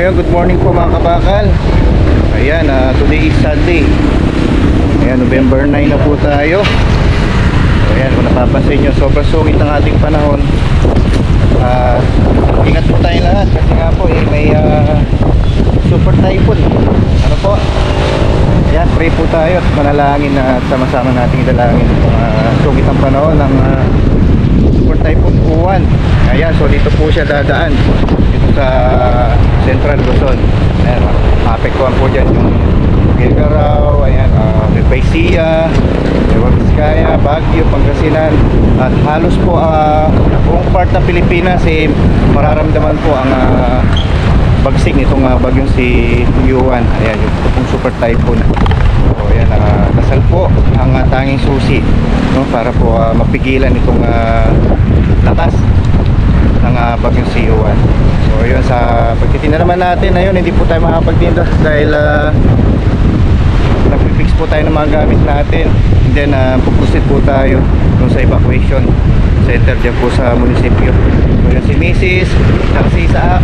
ayun, good morning po mga kabakal. Ayan, today is Sunday. Ayan, November 9 na po tayo. So, ayan, kung napapansin nyo, sobrang sungit ang ating panahon. Ingat po tayo lahat kasi nga po may super typhoon. Ano po? Ayan, pray po tayo at manalangin na sama-sama nating idalangin itong sungit ang panahon ng super typhoon Uwan. Ayan, so dito po siya dadaan dito sa Central Luzon. Ayan, maapektuhan po dyan yung Gilgaraw, ayan, Nueva Vizcaya, Baguio, Pangasinan, at halos po buong part ng Pilipinas mararamdaman po ang bagsik nitong bagyong si Uwan. Ayan, yung super typhoon. So ayan, dasal po ang tanging susi, no, para po mapigilan itong lakas ng bagyong si Uwan. So ayun, sa pagtitinda naman natin, ayun, hindi po tayo makapagtinda dahil nag-fix po tayo ng mga gamit natin. And then pupusit po tayo dun sa evacuation center dyan po sa munisipyo. So yun, si Mrs. at si Isaac,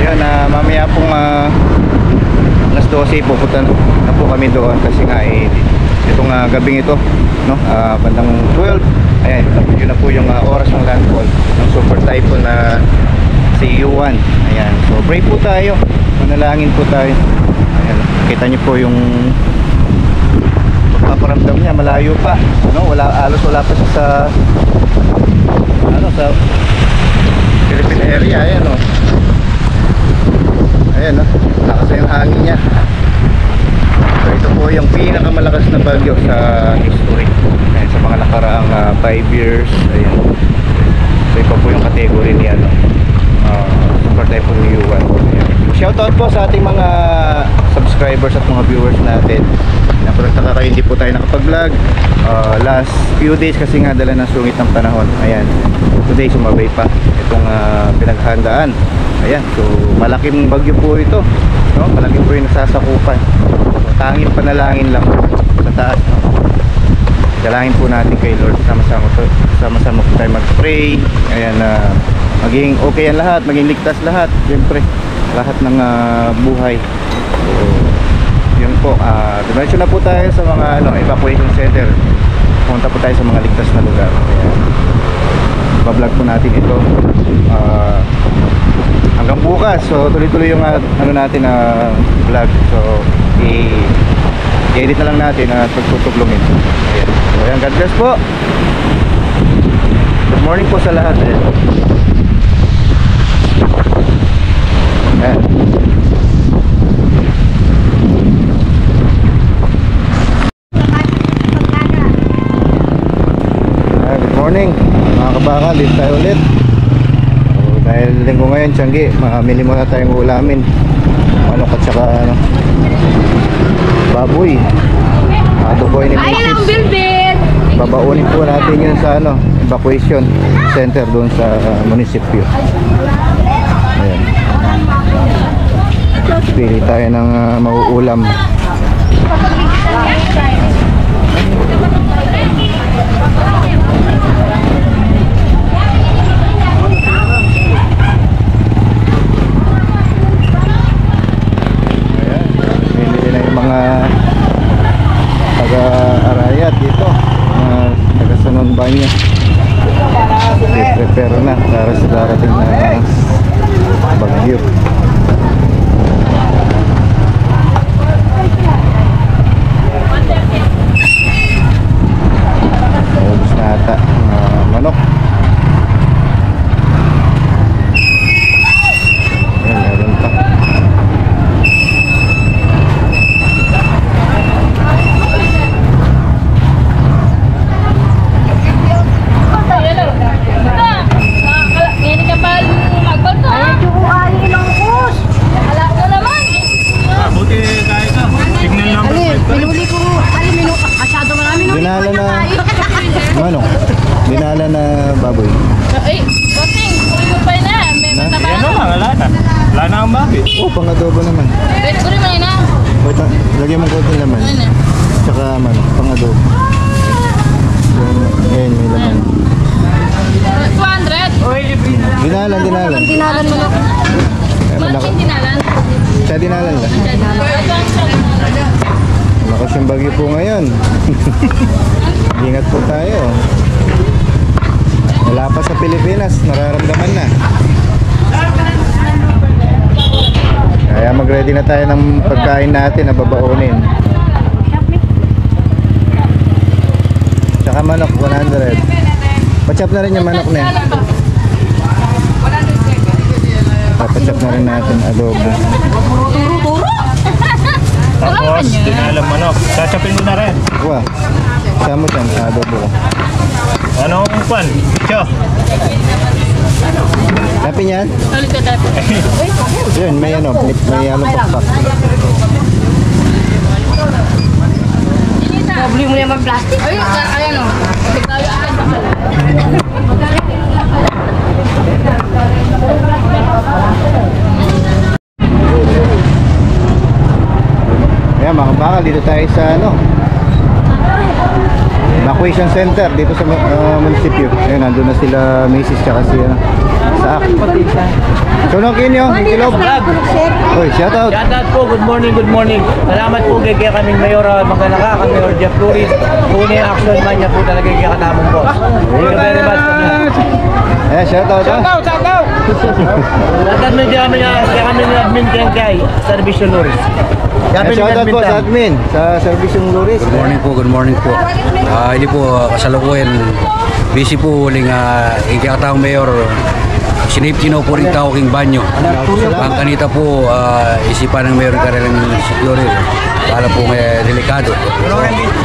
ayun, mamaya pong alas 12 pupunta na po kami doon kasi nga itong gabing ito, no, bandang 12, ayan, yun na po yung oras ng landfall ng super typhoon na si Uwan. Ayan, so pray po tayo, manalangin po tayo. Ayan, kita nyo po yung pagpaparamdam niya, malayo pa, no? Halos wala pa siya sa sa Philippine area. Ayan, no? Ayan, no? Lakas na yung hangin niya. So ito po yung pinakamalakas na bagyo sa history. Ayan, sa mga nakaraang 5 years. Ayan, so ito po yung category niya, no? Super typhoon Uwan. Shoutout po sa ating mga subscribers at mga viewers natin. Kung nagtaka kayo, hindi po tayo nakapag-vlog last few days kasi nga dala ng sungit ng panahon. Ayan, today sumabay pa itong pinaghandaan. Ayan, so malaking bagyo po ito, no? Malaking po yung nasasakupan. So, tanging panalangin lang sa taas, no? Dalangin po natin kay Lord, sama-sama po tayo mag-pray. Ayan, maging okay ang lahat, maging ligtas lahat, siyempre lahat ng buhay. So yun po, diretso na po tayo sa mga evacuation center. Punta po tayo sa mga ligtas na lugar. Ayan, bablog po natin ito hanggang bukas. So tuloy-tuloy yung natin vlog. So i-edit na lang natin at pagtutuglungin. Ayan, so ayan, God bless po. Good morning po sa lahat. Ayan. Good morning mga kabakal, dito tayo ulit. So, dahil linggo ngayon, Tianggi, mamili muna tayong ulamin, manok at saka baboy. Adoboy ni Mrs. Babaunin po natin yun sa evacuation center doon sa munisipyo. Ayan, pili tayo ng mauulam. Ayan, pili na yung mga taga-arayat dito, mga taga-Sanonbanyo. Prepare na para sa darating na bagyo. Ubus na ata manok. Ayan, meron pa. Dinala na baboy. Ay, bossing, kunin mo pa na. May mataba. Ano lang, wala na. Wala na ang baboy. Pang-adobo naman. Pwede ko rin na. Wait, lagyan mo konti laman. Tsaka pang-adobo. Ayan, may laman. 200. Dinalan. Dinalan mo na. Malaking dinalan. Sa dinalan lang. Ito ang siya. Lakas yung bagyo po ngayon. Ingat po tayo. Wala pa sa Pilipinas, nararamdaman na. Kaya mag-ready na tayo ng pagkain natin na babaunin. Tsaka manok, 100. Pachap na rin yung manok na yan. Papachap na rin natin adobo. Tapos, dinalang manok. Sasapin mo na rin. Wow, sama dyan sa adobo ko. Anong pan? Siya. Napin yan? Ulit ka dati. Yun, may ano, may halong pakpak. Dobli mo naman plastic. Ayun, ayan o. Tigaya akin pa pala. Ayan mga bakal, dito tayo sa ano, evacuation center dito sa munisipyo. Ayun, nandun na sila Macy's tsaka si Saak. Sunong kinyo, Kilob. Uy, shout out. Shoutout po, good morning, good morning. Salamat po kay kaming Mayor Magdalaka, kang Mayor Jeff Flores. Pune action man niya po talaga kay katamong boss. Thank you very much. Ayan, shout out. Shoutout! Shoutout mo dyan kay kami ng admin kay Servisyo Flores. Shout out po sa admin sa Servisyong Luris. Good morning po. Hindi po kasalukuyan. Busy po uling ikakataong mayor. Siniptino po rin tao king banyo. Ang kanita po isipan ng mayor kanilang security. Para po may delikado.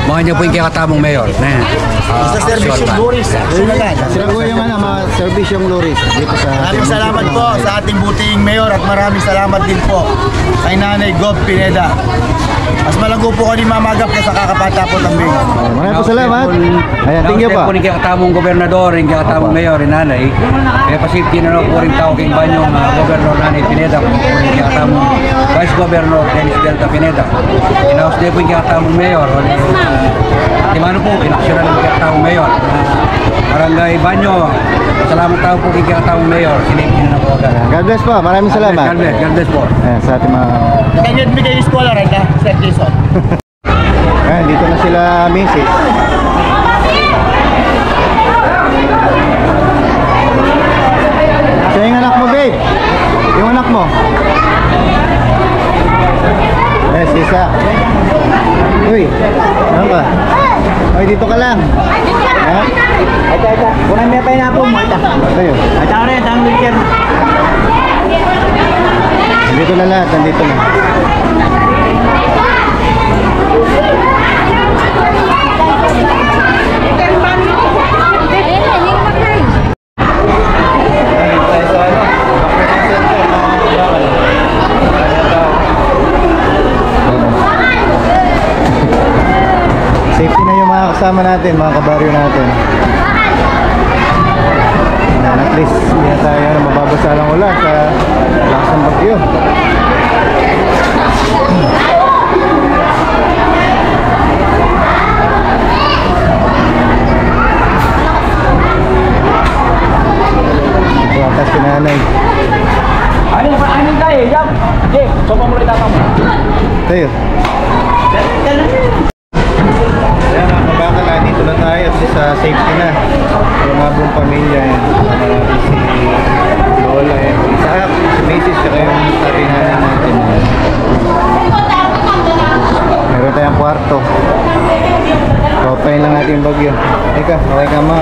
Mga niya po yung kakatamong mayor. Sa Servisyo Flores. Sila po yung mga Servisyong Luris dito sa Maraming salamat po sa ating buting mayor at maraming salamat din po kay Nanay Gov Pineda. Mas malago po kami mamagap kaysa kakapata po ng bingo. Maraming po salamat. Ayan, thank you po. po. Yung kakatamong gobernador, yung kakatamong mayor, yung nanay. Kaya pasipti na po rin tao king banyo gobernador Nanay Pineda. Yung kakatamong vice governor Dennis Delta Pineda. Inaos din po yung kakatamong mayor. Timano po, inaksyonan ng kakatamong mayor. Barangay Banyo. Salamat tao po yung kakatamong mayor. Sinipti na po agad. God bless po. Maraming salamat. God bless po. Ayan, sa ating mga... Can you admit yung scholar right na? Sir Jason. Ayan, dito na sila Macy's. Siya yung anak mo, babe. Yung anak mo. Yes, isa. Uy, ano ka? Uy, dito ka lang. Ha? Ito. Kunang may tayo na po mo. Ito. Tayo. At ako rin, ang wheelchair. Nandito na lahat, nandito na. Safety na yung mga kasama natin, mga kabaryo natin. At least hindi na tayo mababasa lang ulan sa lakas ng bagyo. Ito atas si nanay. Ano tayo? Yap. Jake, sopa mo rin tatama. Tayo. Ayan mga kabakal, dito na tayo at sa safety na. Yung mga buong pamilya yan. Si Lola yan. Si Isaac, si Macy's, saka yung tatay namin natin. Meron tayong kwarto. Papayin lang natin yung bagyo. Eka, okay ka ma.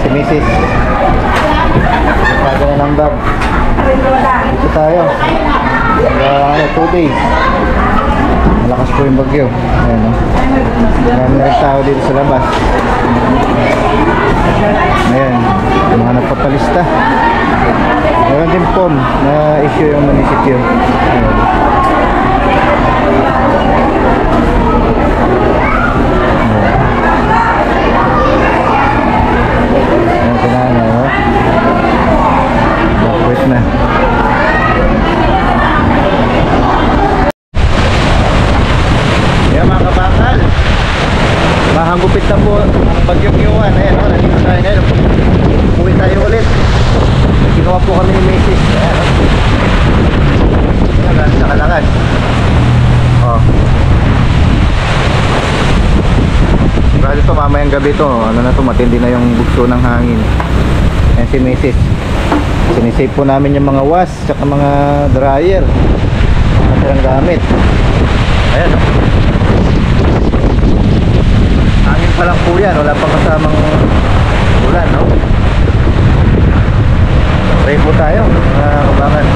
Si Mrs. Paga na ng bag. Ito tayo. 2 days. Malakas po yung bagyo. Ayan, no? Marami na rin tao dito sa labas. Ayan, mga nagpapalista. Meron din form na issue yung munisipyo. Ayan. Ayan, kailangan, no? Bakwit na. Ayan mga kabakal, mahagupit na po ang bagyong iwan. Ayan, nandito tayo ngayon. Uwi tayo ulit. kami ni Mrs. Ayan, oh. Ayan, sa Kalakan. Oh. Bali to, mamayang gabi to. Ano na to, matindi na yung bugso ng hangin. Ayan si Mrs. Sinisave po namin yung mga was, tsaka mga dryer. Mga tirang gamit. Ayan, oh. Hangin pa lang po yan, wala pa kasamang ulan, no? Pray po tayo, mga kabakan.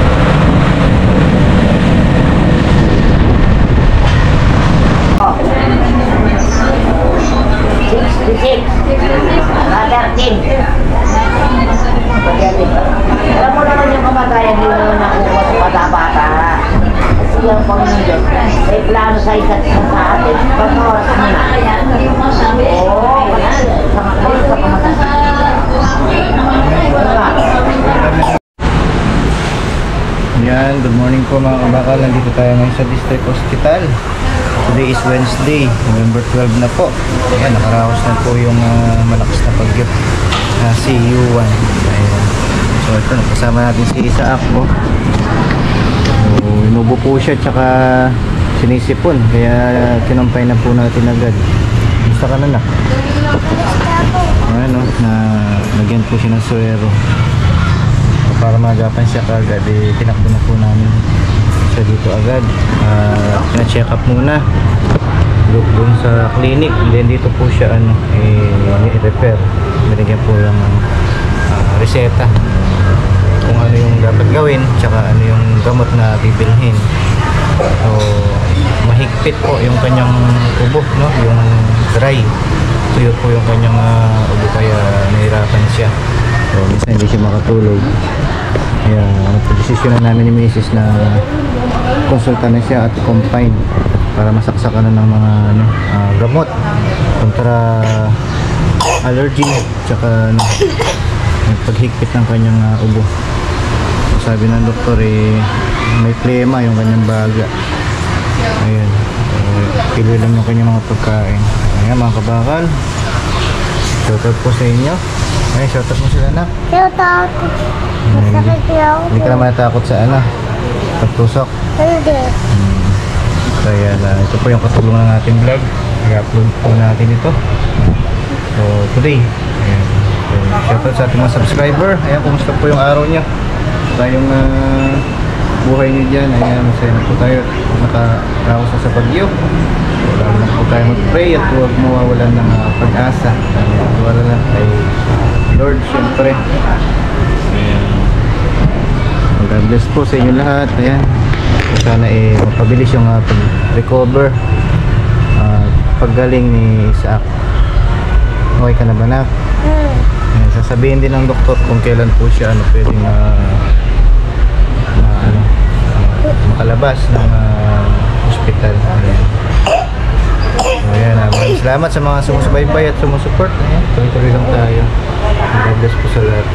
Alam mo naman yung kamatayan nila na nakuha sa bata-bata. Kasi yung Panginoon, may plano sa isa't isa sa atin. Pagkawas mo na. Oo, sa kamatayan. Yan, good morning po mga kabakal. Nandito tayo ngayon sa District Hospital. Today is Wednesday, November 12 na po. Ayan, nakaraos na po yung malakas na bagyo na CU1. Ayan. So ito, kasama natin si Isaac po. So, inubo po siya tsaka sinisipon. Kaya kinumpay na po natin agad. Gusto ka na na? Ayan o, lagyan po siya ng suero. Para magapan siya kagad, tinakbo na po namin siya dito agad. Pina-check up muna doon sa clinic, then dito po siya i-repair. Binigyan po yung reseta kung ano yung dapat gawin tsaka ano yung gamot na bibilhin. So mahigpit po yung kanyang ubo, no? Yung dry, tuyot po yung kanyang ubo, kaya nahirapan siya. So minsan hindi siya makatulog. Kaya napag-desisyon na namin ni Mrs. na konsulta na siya at confine para masaksakan na ng mga gamot kontra allergy tsaka paghigpit ng kanyang ubo. So, sabi ng doktor may plema yung kanyang baga. Ayan, pili lang yung kanyang mga pagkain. Ayan mga kabakal, shoutout po sa inyo. Ay, shoutout mo sila na. Shoutout. Masakit yung Hindi ka naman natakot sa pagtusok. hindi. Kaya ito po yung katulong ng ating vlog. I-upload po natin ito. So today, ayan. So, shoutout sa ating mga subscriber. Ayan, kumusta po yung araw niya? Tayong buhay niyo dyan. Ayan, masaya na po tayo. Nakaraos na sa bagyo. So, lalo na po tayo mag-pray at huwag mawawalan ng pag-asa. Wala lang kay Lord, syempre. Ayan. God bless po sa inyo lahat. Ayan. Sana mapabilis yung pag-recover, paggaling ni Isaac. Okay ka na ba, nak? Ayan, sasabihin din ng doktor kung kailan po siya pwedeng makalabas ng hospital. Ayan. So, ayan, maraming salamat sa mga sumusubaybay at sumusuport. Ayan, tuloy-tuloy lang tayo. God bless po sa lahat.